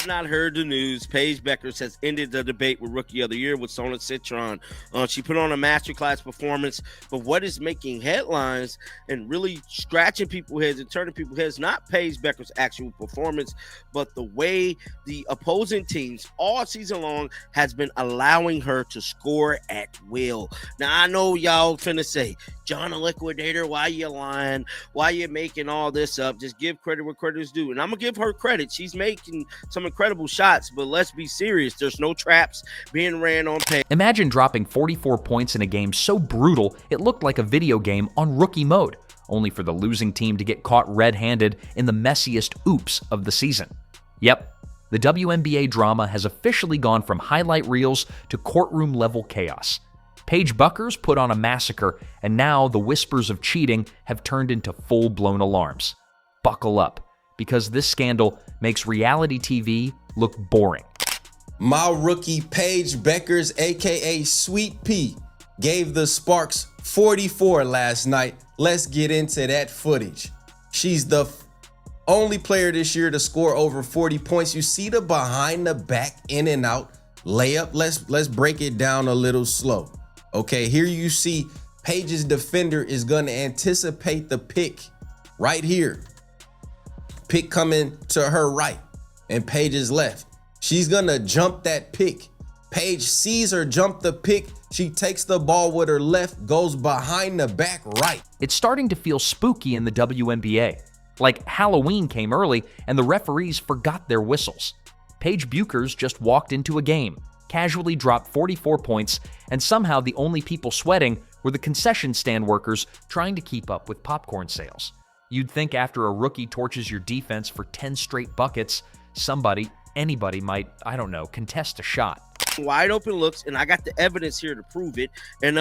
have not heard the news, Paige Bueckers has ended the debate with Rookie of the Year with Sonia Citron. She put on a masterclass performance, but what is making headlines and really scratching people's heads and turning people's heads, not Paige Bueckers' actual performance, but the way the opposing teams all season long has been allowing her to score at will. Now, I know y'all finna say, John the Liquidator, why you lying? Why you making all this up? Just give credit where credit is due. And I'm going to give her credit. She's making some incredible shots, but let's be serious. There's no traps being ran on Paige. Imagine dropping 44 points in a game so brutal it looked like a video game on rookie mode, only for the losing team to get caught red-handed in the messiest oops of the season. Yep, the WNBA drama has officially gone from highlight reels to courtroom-level chaos. Paige Bueckers put on a massacre, and now the whispers of cheating have turned into full-blown alarms. Buckle up, because this scandal makes reality TV look boring. My rookie Paige Bueckers, aka Sweet Pea, gave the Sparks 44 last night. Let's get into that footage. She's the only player this year to score over 40 points. You see the behind the back in and out layup. Let's break it down a little slow. Okay, here you see Paige's defender is going to anticipate the pick right here. Pick coming to her right and Paige's left. She's going to jump that pick. Paige sees her jump the pick. She takes the ball with her left, goes behind the back right. It's starting to feel spooky in the WNBA. Like Halloween came early and the referees forgot their whistles. Paige Bueckers just walked into a game, casually dropped 44 points, and somehow the only people sweating were the concession stand workers trying to keep up with popcorn sales. You'd think after a rookie torches your defense for 10 straight buckets, anybody might, contest a shot. Wide open looks, and I got the evidence here to prove it. And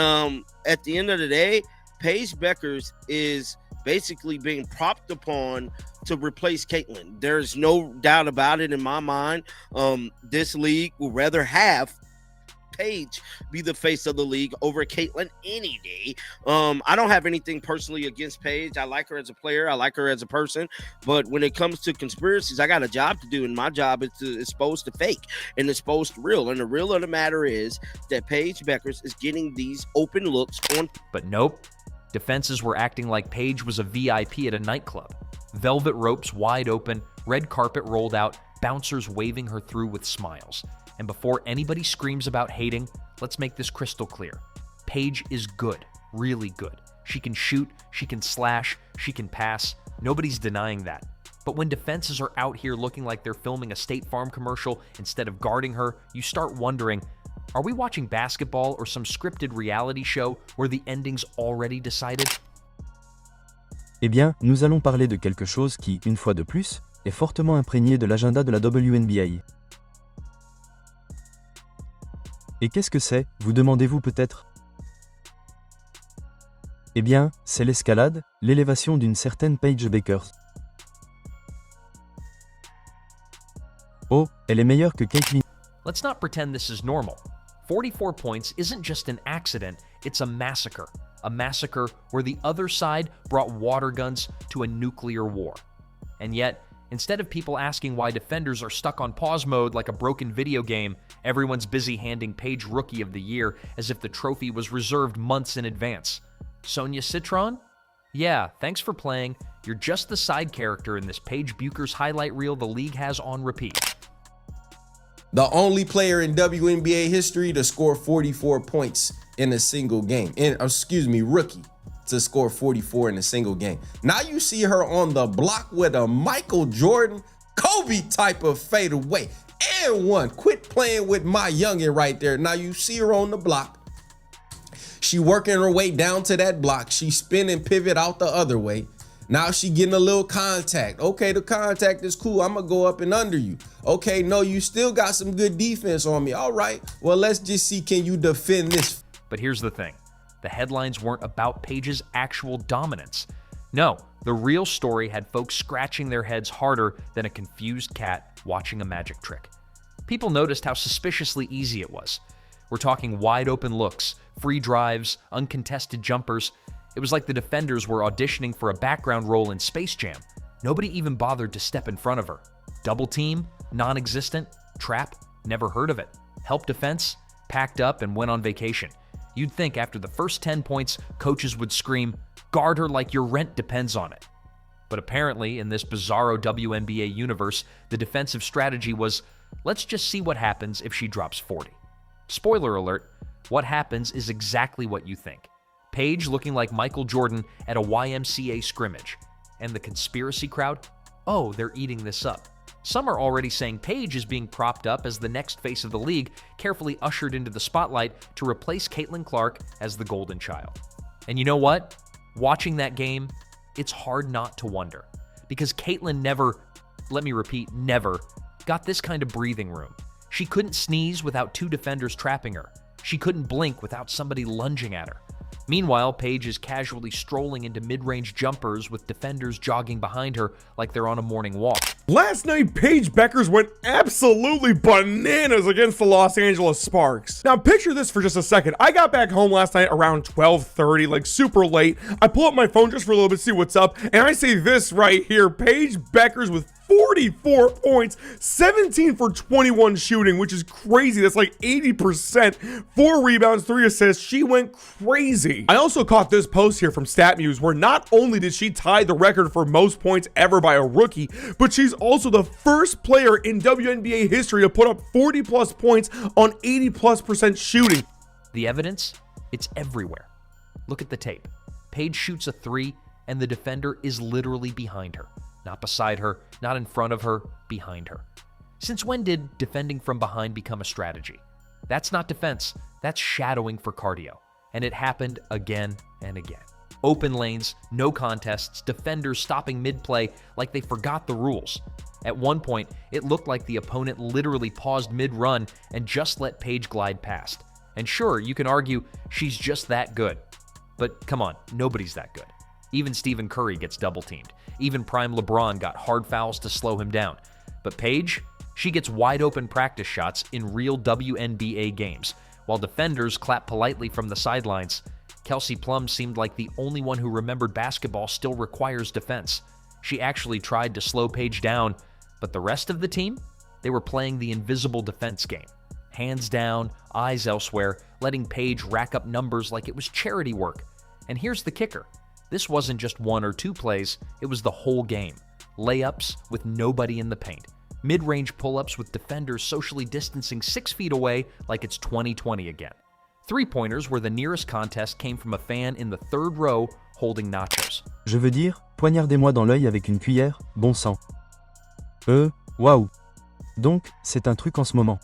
at the end of the day, Paige Bueckers is basically being propped upon to replace Caitlin. There's no doubt about it in my mind. This league would rather have Paige be the face of the league over Caitlin any day. I don't have anything personally against Paige. I like her as a player. I like her as a person. But when it comes to conspiracies, I got a job to do, and my job is to expose the fake and expose the real. And the real of the matter is that Paige Bueckers is getting these open looks on. But nope. Defenses were acting like Paige was a VIP at a nightclub. Velvet ropes wide open, red carpet rolled out, bouncers waving her through with smiles. And before anybody screams about hating, let's make this crystal clear. Paige is good, really good. She can shoot, she can slash, she can pass. Nobody's denying that. But when defenses are out here looking like they're filming a State Farm commercial instead of guarding her, you start wondering, are we watching basketball or some scripted reality show where the ending's already decided? Eh bien, nous allons parler de quelque chose qui, une fois de plus, est fortement imprégné de l'agenda de la WNBA. Et qu'est-ce que c'est, vous demandez-vous peut-être? Eh bien, c'est l'escalade, l'élévation d'une certaine Paige Bueckers. Oh, elle est meilleure que Caitlin. Let's not pretend this is normal. 44 points isn't just an accident, it's a massacre. A massacre where the other side brought water guns to a nuclear war. And yet, instead of people asking why defenders are stuck on pause mode like a broken video game, everyone's busy handing Paige Rookie of the Year as if the trophy was reserved months in advance. Sonia Citron? Yeah, thanks for playing. You're just the side character in this Paige Bueckers highlight reel the league has on repeat. The only player in WNBA history to score 44 points in a single game. Rookie to score 44 in a single game. Now you see her on the block with a Michael Jordan, Kobe type of fadeaway. And one. Quit playing with my youngin' right there. Now you see her on the block. She working her way down to that block. She spinning pivot out the other way. Now she getting a little contact. Okay, the contact is cool. I'm gonna go up and under you. Okay, no, you still got some good defense on me. All right, well, let's just see, can you defend this? But here's the thing. The headlines weren't about Paige's actual dominance. No, the real story had folks scratching their heads harder than a confused cat watching a magic trick. People noticed how suspiciously easy it was. We're talking wide open looks, free drives, uncontested jumpers. It was like the defenders were auditioning for a background role in Space Jam. Nobody even bothered to step in front of her. Double team? Non-existent? Trap? Never heard of it. Help defense? Packed up and went on vacation. You'd think after the first 10 points, coaches would scream, "Guard her like your rent depends on it." But apparently, in this bizarro WNBA universe, the defensive strategy was, let's just see what happens if she drops 40. Spoiler alert, what happens is exactly what you think. Paige looking like Michael Jordan at a YMCA scrimmage. And the conspiracy crowd? Oh, they're eating this up. Some are already saying Paige is being propped up as the next face of the league, carefully ushered into the spotlight to replace Caitlin Clark as the golden child. And you know what? Watching that game, it's hard not to wonder. Because Caitlin never, let me repeat, never, got this kind of breathing room. She couldn't sneeze without two defenders trapping her. She couldn't blink without somebody lunging at her. Meanwhile, Paige is casually strolling into mid-range jumpers with defenders jogging behind her like they're on a morning walk. Last night, Paige Bueckers went absolutely bananas against the Los Angeles Sparks. Now, picture this for just a second. I got back home last night around 12:30, like super late. I pull up my phone just for a little bit to see what's up, and I see this right here. Paige Bueckers with 44 points, 17 for 21 shooting, which is crazy. That's like 80%. 4 rebounds, 3 assists. She went crazy. I also caught this post here from StatMuse where not only did she tie the record for most points ever by a rookie, but she's also the first player in WNBA history to put up 40 plus points on 80+% shooting. The evidence? It's everywhere. Look at the tape. Paige shoots a 3, and the defender is literally behind her. Not beside her, not in front of her, behind her. Since when did defending from behind become a strategy? That's not defense, that's shadowing for cardio. And it happened again and again. Open lanes, no contests, defenders stopping mid-play like they forgot the rules. At one point, it looked like the opponent literally paused mid-run and just let Paige glide past. And sure, you can argue she's just that good. But come on, nobody's that good. Even Stephen Curry gets double-teamed. Even prime LeBron got hard fouls to slow him down. But Paige, she gets wide-open practice shots in real WNBA games. While defenders clap politely from the sidelines, Kelsey Plum seemed like the only one who remembered basketball still requires defense. She actually tried to slow Paige down, but the rest of the team? They were playing the invisible defense game. Hands down, eyes elsewhere, letting Paige rack up numbers like it was charity work. And here's the kicker. This wasn't just 1 or 2 plays, it was the whole game. Layups with nobody in the paint. Mid-range pull-ups with defenders socially distancing 6 feet away like it's 2020 again. 3-pointers where the nearest contest came from a fan in the 3rd row holding nachos. Je veux dire, poignardez-moi dans l'œil avec une cuillère, bon sang. Waouh. Donc, c'est un truc en ce moment.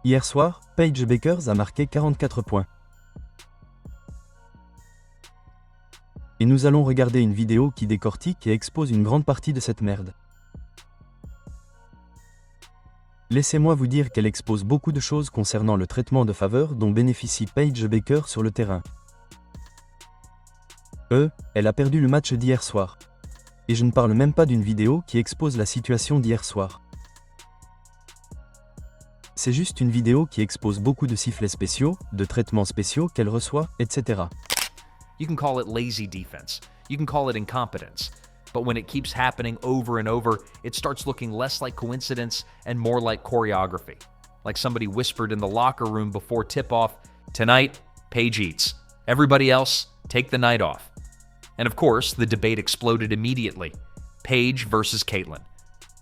Hier soir, Paige Bueckers a marqué 44 points. Et nous allons regarder une vidéo qui décortique et expose une grande partie de cette merde. Laissez-moi vous dire qu'elle expose beaucoup de choses concernant le traitement de faveur dont bénéficie Paige Bueckers sur le terrain. Elle a perdu le match d'hier soir. Et je ne parle même pas d'une vidéo qui expose la situation d'hier soir. C'est juste une vidéo qui expose beaucoup de sifflets spéciaux, de traitements spéciaux qu'elle reçoit, etc. You can call it lazy defense. You can call it incompetence. But when it keeps happening over and over, it starts looking less like coincidence and more like choreography. Like somebody whispered in the locker room before tip-off, "Tonight, Paige eats. Everybody else, take the night off." And of course, the debate exploded immediately. Paige versus Caitlin.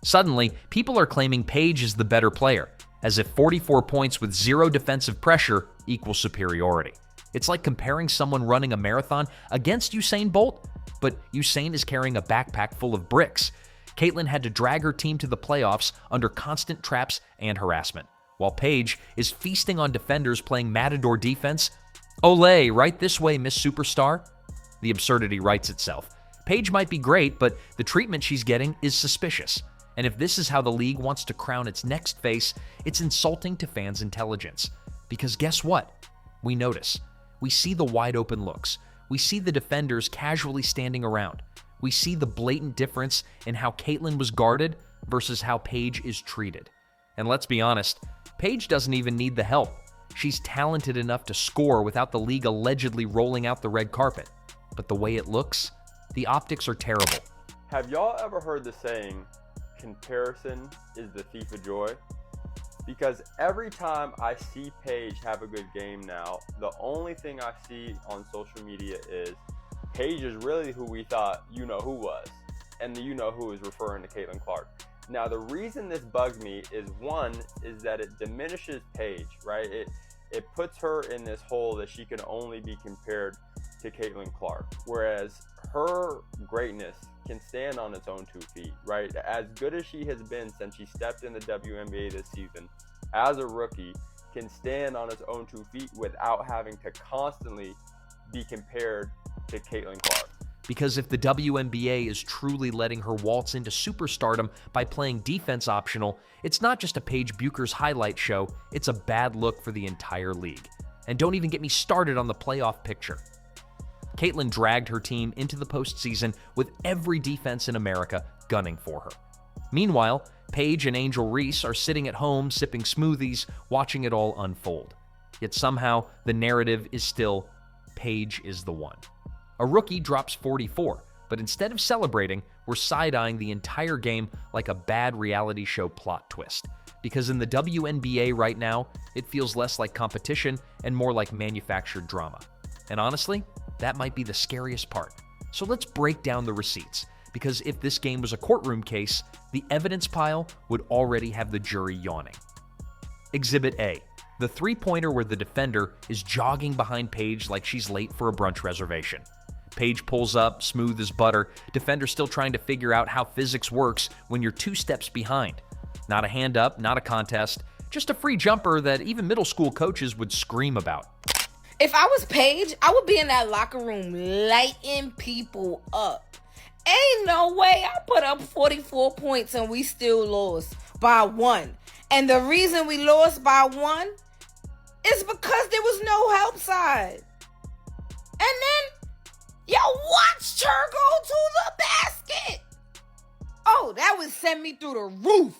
Suddenly, people are claiming Paige is the better player, as if 44 points with 0 defensive pressure equals superiority. It's like comparing someone running a marathon against Usain Bolt, but Usain is carrying a backpack full of bricks. Caitlin had to drag her team to the playoffs under constant traps and harassment, while Paige is feasting on defenders playing matador defense. Olay, right this way, Miss Superstar. The absurdity writes itself. Paige might be great, but the treatment she's getting is suspicious. And if this is how the league wants to crown its next face, it's insulting to fans' intelligence. Because guess what? We notice. We see the wide open looks. We see the defenders casually standing around. We see the blatant difference in how Caitlin was guarded versus how Paige is treated. And let's be honest, Paige doesn't even need the help. She's talented enough to score without the league allegedly rolling out the red carpet. But the way it looks, the optics are terrible. Have y'all ever heard the saying, comparison is the thief of joy. Because every time I see Paige have a good game now, the only thing I see on social media is Paige is really who we thought you-know-who was. And the you-know-who is referring to Caitlin Clark. Now, the reason this bugs me is, one, is that it diminishes Paige, right? It puts her in this hole that she can only be compared to Caitlin Clark. Whereas her greatness can stand on its own 2 feet, right? As good as she has been since she stepped in the WNBA this season, as a rookie, can stand on its own 2 feet without having to constantly be compared to Caitlin Clark. Because if the WNBA is truly letting her waltz into superstardom by playing defense optional, it's not just a Paige Bueckers highlight show, it's a bad look for the entire league. And don't even get me started on the playoff picture. Caitlin dragged her team into the postseason with every defense in America gunning for her. Meanwhile, Paige and Angel Reese are sitting at home sipping smoothies, watching it all unfold. Yet somehow, the narrative is still, Paige is the one. A rookie drops 44, but instead of celebrating, we're side-eyeing the entire game like a bad reality show plot twist. Because in the WNBA right now, it feels less like competition and more like manufactured drama. And honestly, that might be the scariest part. So let's break down the receipts, because if this game was a courtroom case, the evidence pile would already have the jury yawning. Exhibit A, the three-pointer where the defender is jogging behind Paige like she's late for a brunch reservation. Paige pulls up, smooth as butter, defender still trying to figure out how physics works when you're 2 steps behind. Not a hand up, not a contest, just a free jumper that even middle school coaches would scream about. If I was Paige, I would be in that locker room lighting people up. Ain't no way I put up 44 points and we still lost by 1. And the reason we lost by 1 is because there was no help side. And then, watched her go to the basket. Oh, that would send me through the roof.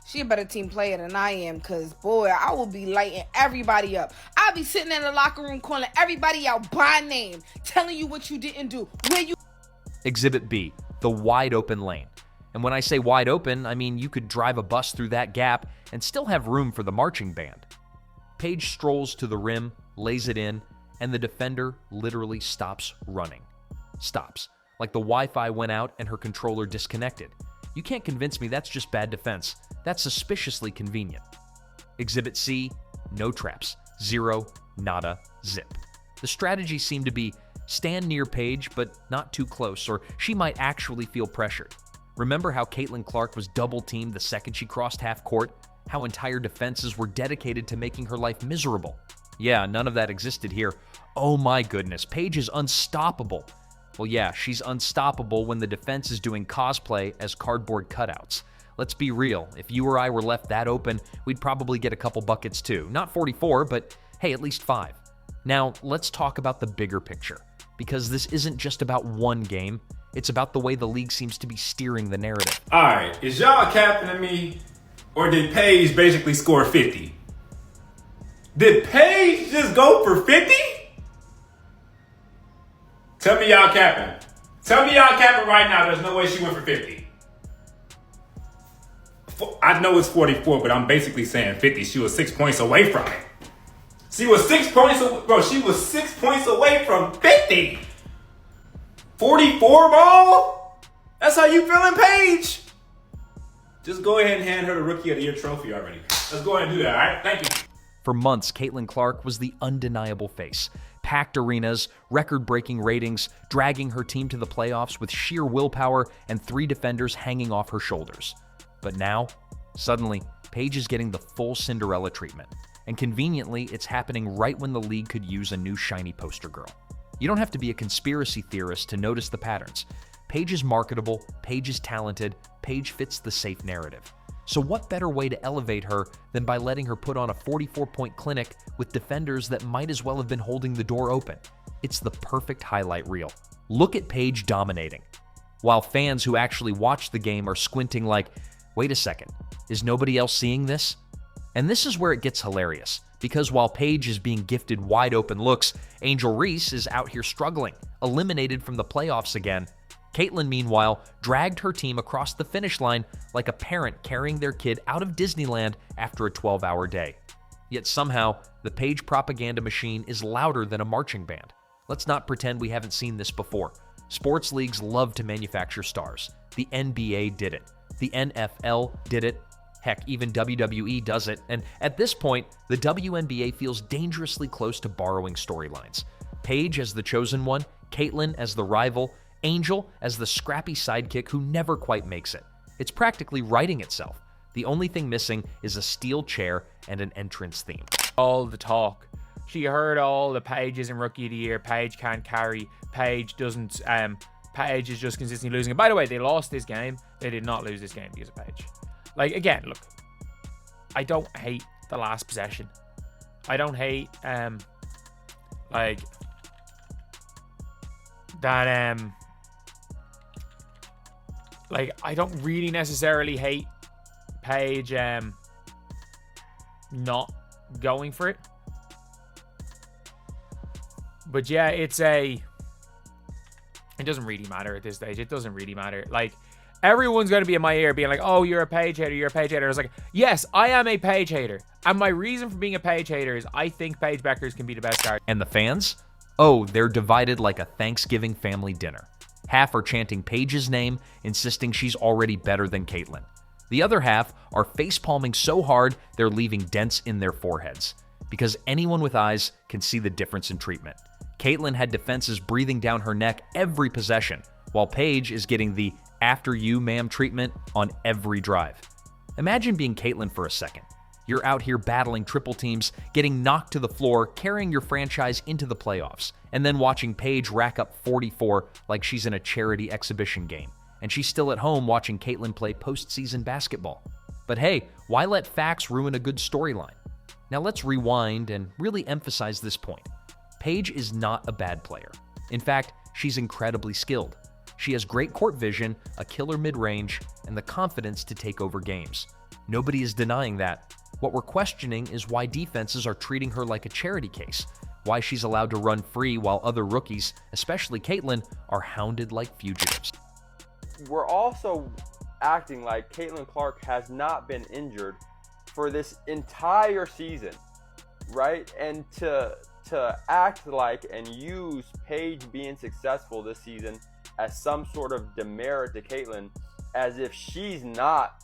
She a better team player than I am, because, boy, I will be lighting everybody up. I'll be sitting in the locker room calling everybody out by name, telling you what you didn't do, where you... Exhibit B, the wide open lane. And when I say wide open, I mean you could drive a bus through that gap and still have room for the marching band. Paige strolls to the rim, lays it in, and the defender literally stops running. Stops. Like the Wi-Fi went out and her controller disconnected. You can't convince me that's just bad defense. That's suspiciously convenient. Exhibit C, no traps. 0, nada, zip. The strategy seemed to be stand near Paige, but not too close, or she might actually feel pressured. Remember how Caitlin Clark was double-teamed the second she crossed half court? How entire defenses were dedicated to making her life miserable? Yeah, none of that existed here. Oh my goodness, Paige is unstoppable. Well, yeah, she's unstoppable when the defense is doing cosplay as cardboard cutouts. Let's be real, if you or I were left that open, we'd probably get a couple buckets too. Not 44, but hey, at least 5. Now, let's talk about the bigger picture, because this isn't just about one game, it's about the way the league seems to be steering the narrative. All right, is y'all capping at me, or did Paige basically score 50? Did Paige just go for 50? Tell me y'all capping. Tell me y'all capping right now. There's no way she went for 50. I know it's 44, but I'm basically saying 50. She was 6 points away from it. She was 6 points away. Bro, she was 6 points away from 50. 44 ball? That's how you feeling, Paige? Just go ahead and hand her the Rookie of the Year trophy already. Let's go ahead and do that, all right? Thank you. For months, Caitlin Clark was the undeniable face. Packed arenas, record-breaking ratings, dragging her team to the playoffs with sheer willpower and 3 defenders hanging off her shoulders. But now, suddenly, Paige is getting the full Cinderella treatment. And conveniently, it's happening right when the league could use a new shiny poster girl. You don't have to be a conspiracy theorist to notice the patterns. Paige is marketable, Paige is talented, Paige fits the safe narrative. So what better way to elevate her than by letting her put on a 44-point clinic with defenders that might as well have been holding the door open? It's the perfect highlight reel. Look at Paige dominating, while fans who actually watch the game are squinting like, wait a second, is nobody else seeing this? And this is where it gets hilarious, because while Paige is being gifted wide open looks, Angel Reese is out here struggling, eliminated from the playoffs again, Caitlyn, meanwhile, dragged her team across the finish line like a parent carrying their kid out of Disneyland after a 12-hour day. Yet somehow, the Paige propaganda machine is louder than a marching band. Let's not pretend we haven't seen this before. Sports leagues love to manufacture stars. The NBA did it. The NFL did it. Heck, even WWE does it. And at this point, the WNBA feels dangerously close to borrowing storylines. Paige as the chosen one, Caitlyn as the rival, Angel as the scrappy sidekick who never quite makes it. It's practically writing itself. The only thing missing is a steel chair and an entrance theme. All the talk. She heard all the Paige isn't Rookie of the Year, Paige can't carry, Paige doesn't, Paige is just consistently losing. And by the way, they lost this game. They did not lose this game because of Paige. Like, again, look, I don't hate the last possession. I don't hate, like, that, like, I don't really necessarily hate Paige, not going for it. But yeah, it doesn't really matter at this stage. It doesn't really matter. Like, everyone's going to be in my ear being like, oh, you're a Paige hater, you're a Paige hater. I was like, yes, I am a Paige hater. And my reason for being a Paige hater is I think Paige Bueckers can be the best guard. And the fans? Oh, they're divided like a Thanksgiving family dinner. Half are chanting Paige's name, insisting she's already better than Caitlyn. The other half are facepalming so hard they're leaving dents in their foreheads. Because anyone with eyes can see the difference in treatment. Caitlyn had defenses breathing down her neck every possession, while Paige is getting the after you, ma'am treatment on every drive. Imagine being Caitlyn for a second. You're out here battling triple teams, getting knocked to the floor, carrying your franchise into the playoffs, and then watching Paige rack up 44 like she's in a charity exhibition game. And she's still at home watching Caitlyn play postseason basketball. But hey, why let facts ruin a good storyline? Now let's rewind and really emphasize this point. Paige is not a bad player. In fact, she's incredibly skilled. She has great court vision, a killer mid-range, and the confidence to take over games. Nobody is denying that. What we're questioning is why defenses are treating her like a charity case, why she's allowed to run free while other rookies, especially Caitlyn, are hounded like fugitives. We're also acting like Caitlin Clark has not been injured for this entire season, right? And to act like and use Paige being successful this season as some sort of demerit to Caitlyn, as if she's not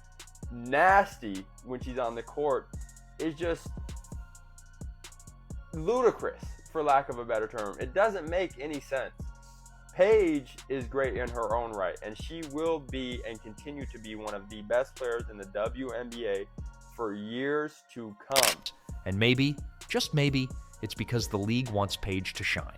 nasty when she's on the court, is just ludicrous, for lack of a better term. It doesn't make any sense. Paige is great in her own right, and she will be and continue to be one of the best players in the WNBA for years to come. And maybe, just maybe, it's because the league wants Paige to shine.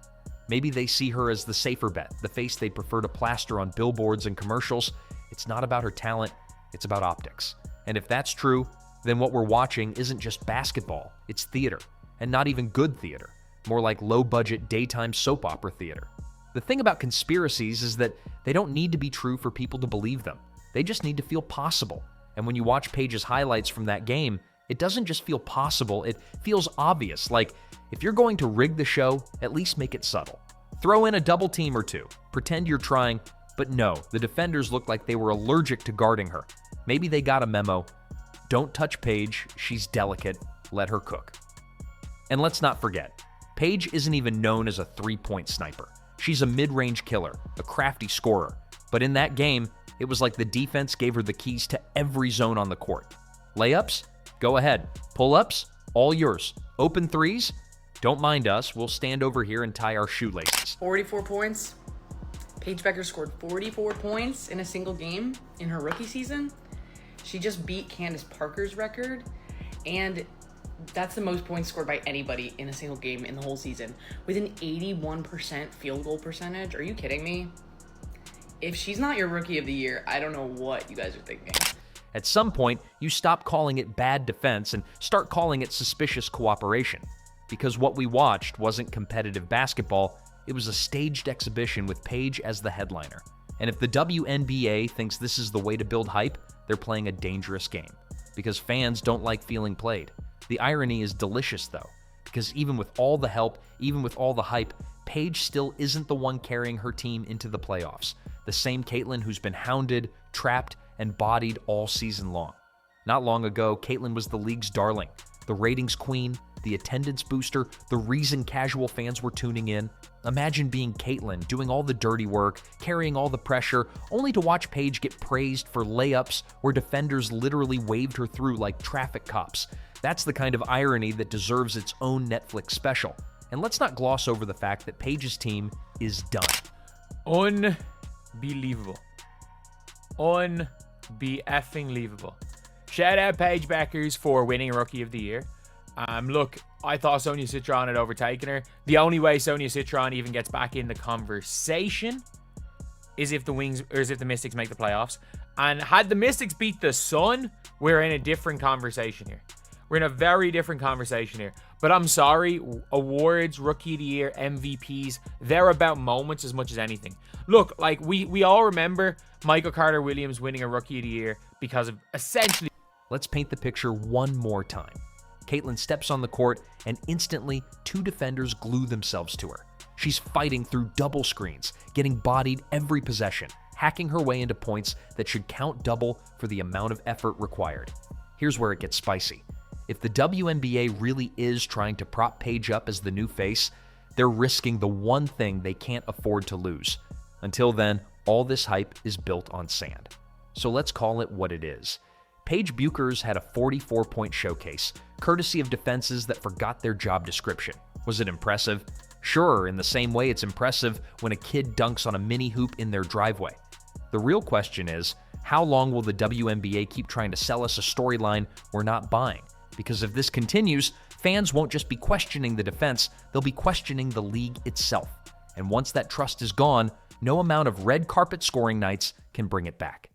Maybe they see her as the safer bet, the face they'd prefer to plaster on billboards and commercials. It's not about her talent, it's about optics. And if that's true, then what we're watching isn't just basketball, it's theater. And not even good theater, more like low-budget daytime soap opera theater. The thing about conspiracies is that they don't need to be true for people to believe them. They just need to feel possible. And when you watch Paige's highlights from that game, it doesn't just feel possible, it feels obvious. Like, if you're going to rig the show, at least make it subtle. Throw in a double team or two. Pretend you're trying. But no, the defenders looked like they were allergic to guarding her. Maybe they got a memo. Don't touch Paige, she's delicate, let her cook. And let's not forget, Paige isn't even known as a three-point sniper. She's a mid-range killer, a crafty scorer. But in that game, it was like the defense gave her the keys to every zone on the court. Layups? Go ahead. Pull-ups? All yours. Open threes? Don't mind us, we'll stand over here and tie our shoelaces. 44 points. Paige Bueckers scored 44 points in a single game in her rookie season. She just beat Candace Parker's record, and that's the most points scored by anybody in a single game in the whole season, with an 81% field goal percentage. Are you kidding me? If she's not your Rookie of the Year, I don't know what you guys are thinking. At some point, you stop calling it bad defense and start calling it suspicious cooperation. Because what we watched wasn't competitive basketball, it was a staged exhibition with Paige as the headliner. And if the WNBA thinks this is the way to build hype, they're playing a dangerous game. Because fans don't like feeling played. The irony is delicious though, because even with all the help, even with all the hype, Paige still isn't the one carrying her team into the playoffs. the same Caitlyn who's been hounded, trapped, and bodied all season long. Not long ago, Caitlyn was the league's darling, the ratings queen, the attendance booster, the reason casual fans were tuning in. Imagine being Caitlyn, doing all the dirty work, carrying all the pressure, only to watch Paige get praised for layups where defenders literally waved her through like traffic cops. That's the kind of irony that deserves its own Netflix special. And let's not gloss over the fact that Paige's team is done. Unbelievable. Unbe-effing-lievable. Shout out Paige Bueckers for winning Rookie of the Year. Look, I thought Sonia Citron had overtaken her. The only way Sonia Citron even gets back in the conversation is if the Mystics make the playoffs. And had the Mystics beat the Sun, we're in a different conversation here. We're in a very different conversation here. But I'm sorry, awards, Rookie of the Year, MVPs, they're about moments as much as anything. Look, like we all remember Michael Carter-Williams winning a Rookie of the Year because of essentially... Let's paint the picture one more time. Caitlyn steps on the court, and instantly, two defenders glue themselves to her. She's fighting through double screens, getting bodied every possession, hacking her way into points that should count double for the amount of effort required. Here's where it gets spicy. If the WNBA really is trying to prop Paige up as the new face, they're risking the one thing they can't afford to lose. Until then, all this hype is built on sand. So let's call it what it is. Paige Bueckers had a 44-point showcase, courtesy of defenses that forgot their job description. Was it impressive? Sure, in the same way it's impressive when a kid dunks on a mini hoop in their driveway. The real question is, how long will the WNBA keep trying to sell us a storyline we're not buying? Because if this continues, fans won't just be questioning the defense, they'll be questioning the league itself. And once that trust is gone, no amount of red carpet scoring nights can bring it back.